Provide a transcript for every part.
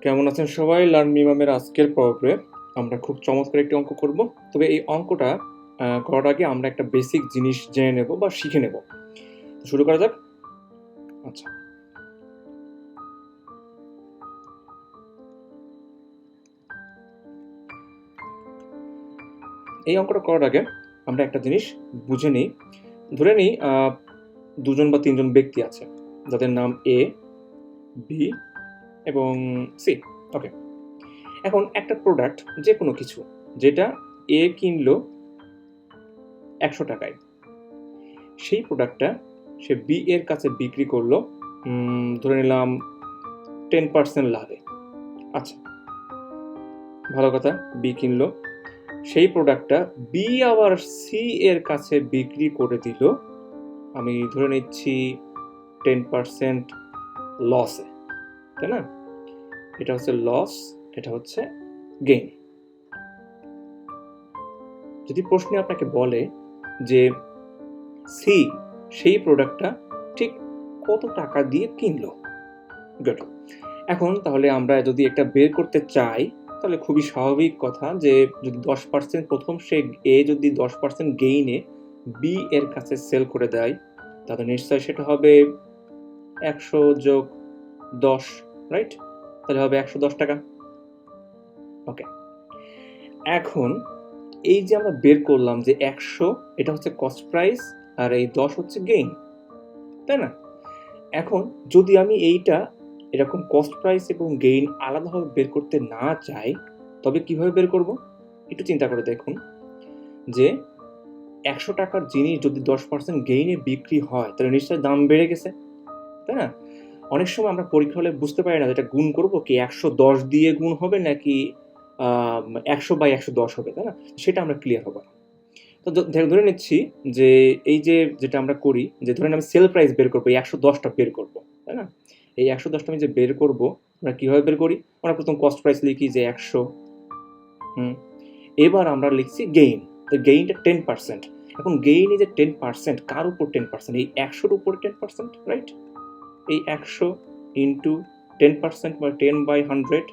কেমন আছেন সবাই? লার্ন মিমামের আজকের পর্বে আমরা খুব চমৎকার একটি অঙ্ক করব। তবে এই অঙ্কটা করার আগে আমরা একটা বেসিক জিনিস জেনে নেব বা শিখে নেব। শুরু করা যাক। আচ্ছা, এই অঙ্কটা করার আগে আমরা একটা জিনিস বুঝে নিই। ধরে নিই দুজন বা তিনজন ব্যক্তি আছে যাদের নাম এ, বি এবং সি। ওকে, এখন একটা প্রোডাক্ট যে কোনো কিছু যেটা এ কিনলো 100 টাকায়, সেই প্রোডাক্টটা সে বি এর কাছে বিক্রি করলো ধরে নিলাম 10% লাভে। আচ্ছা, ভালো কথা, বি কিনলো, সেই প্রোডাক্টটা বি আবার সি এর কাছে বিক্রি করে দিল, আমি ধরে নিচ্ছি 10% লসে, তাই না? এটা হচ্ছে লস, এটা হচ্ছে গেইন। যদি প্রশ্নে আপনাকে বলে যে সি সেই প্রোডাক্টটা ঠিক কত টাকা দিয়ে কিনলো, গুড। এখন তাহলে আমরা যদি একটা বের করতে চাই তাহলে খুবই স্বাভাবিক কথা যে যদি 10% প্রথম সে এ যদি 10% গেইনে বি এর কাছে সেল করে দেয় তাহলে নিশ্চয়ই সেটা হবে 100+10, রাইট? তাহলে হবে 110 টাকা। ওকে, এখন এই যে আমরা বের করলাম যে 100 এটা হচ্ছে কস্ট প্রাইস আর এই 10 হচ্ছে গেইন, তাই না? এখন যদি আমি এইটা এরকম কস্ট প্রাইস এবং গেইন আলাদাভাবে বের করতে না চাই তবে কিভাবে বের করব? একটু চিন্তা করে দেখুন যে 100 টাকার জিনিস যদি 10% গেইনে বিক্রি হয় তাহলে নিশ্চয়ই দাম বেড়ে গেছে, তাই না? অনেক সময় আমরা পরীক্ষা হলে বুঝতে পারি না যেটা গুণ করব কি 110 দিয়ে গুণ হবে নাকি 100/110 হবে, তাই না? সেটা আমরা ক্লিয়ার হবো না। তো ধরে নিচ্ছি যে এই যে যেটা আমরা করি যে ধরেন আমি সেল প্রাইস বের করবো, এই 110টা বের করবো, তাই না? এই 110টা আমি যে বের করবো আমরা কিভাবে বের করি? আমরা প্রথম কস্ট প্রাইস লিখি যে 100। এবার আমরা লিখছি গেইন, তো গেইনটা 10%। এখন গেইন এই যে 10%, কার উপর 10%? এই 100-র উপরে 10%, রাইট? এই 100 ইন্টু 10% বা 10/100,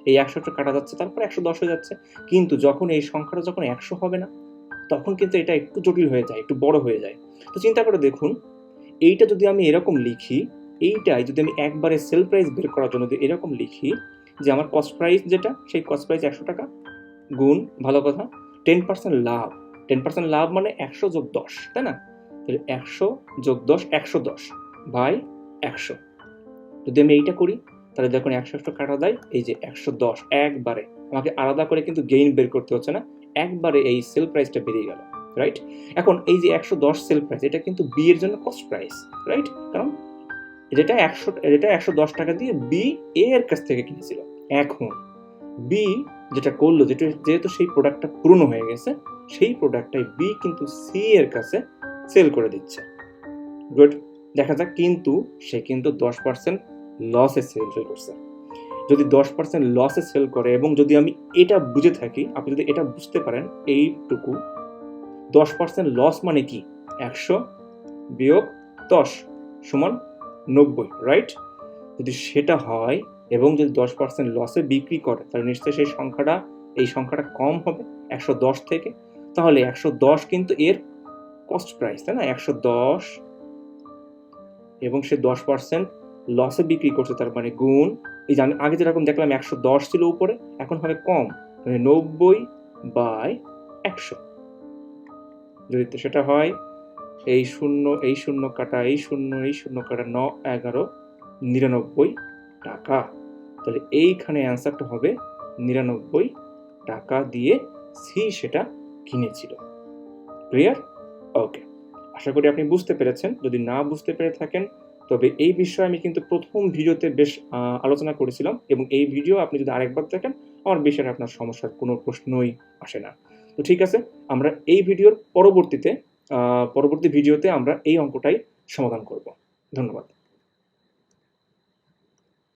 এই 100টা কাটা যাচ্ছে, তারপর 110 হয়ে যাচ্ছে। কিন্তু যখন এই সংখ্যাটা যখন 100 হবে না তখন কিন্তু এটা একটু জটিল হয়ে যায়, একটু বড় হয়ে যায়। তো চিন্তা করে দেখুন, এইটা যদি আমি এরকম লিখি, এইটাই যদি আমি একবারে সেল প্রাইস বের করার জন্য যদি এরকম লিখি যে আমার কস্ট প্রাইস যেটা সেই কস্ট প্রাইস 100 টাকা গুণ, ভালো কথা, 10% লাভ। 10% লাভ মানে 100+10, তাই না? তাহলে 100+10 110/100। যদি আমি এইটা করি তাহলে যখন 100 কাটা দেয় এই যে 110 একবারে, আমাকে আলাদা করে কিন্তু গেইন বের করতে হচ্ছে না, একবারে এই সেল প্রাইসটা বেরিয়ে গেল, রাইট? এখন এই যে 110 সেল প্রাইস এটা কিন্তু বি এর জন্য কস্ট প্রাইস, রাইট? কারণ যেটা 110 টাকা দিয়ে বি এ এর কাছ থেকে কিনেছিল। এখন বি যেটা করলো, যেহেতু সেই প্রোডাক্টটা পুরনো হয়ে গেছে, সেই প্রোডাক্টটাই বি কিন্তু সি এর কাছে সেল করে দিচ্ছে, গুড। দেখা যাক, কিন্তু সে কিন্তু 10% লসে সেল করছে। যদি 10% লসে সেল করে এবং যদি আমি এটা বুঝে থাকি, আপনি যদি এটা বুঝতে পারেন এইটুকু, 10% লস মানে কি? 100-10 সমান 90, রাইট? যদি সেটা হয় এবং যদি 10% লসে বিক্রি করে তাহলে নিশ্চয়ই এই সংখ্যাটা কম হবে 110 থেকে। তাহলে 110 কিন্তু এর কস্ট প্রাইস, তাই না? 110 এবং সে 10% লসে বিক্রি করছে, তার মানে গুণ, এই যে আমি আগে যেরকম দেখলাম 110 ছিল উপরে, এখন হবে কম, মানে 90/100। যদি সেটা হয় এই শূন্য কাটা এই শূন্য কাটা 9-11-99 টাকা, তাহলে এইখানে অ্যান্সারটা হবে 99 টাকা দিয়ে সি সেটা কিনেছিল। ক্লিয়ার? ওকে, আশা করি আপনি বুঝতে পেরেছেন। যদি না বুঝতে পেরে থাকেন তবে এই বিষয়ে আমি কিন্তু প্রথম ভিডিওতে বেশ আলোচনা করেছিলাম এবং এই ভিডিও আপনি যদি আরেকবার দেখেন আমার বিষয়ে আপনার সমস্যার কোনো প্রশ্নই আসে না। তো ঠিক আছে, আমরা এই ভিডিওর পরবর্তী ভিডিওতে আমরা এই অঙ্কটাই সমাধান করব। ধন্যবাদ।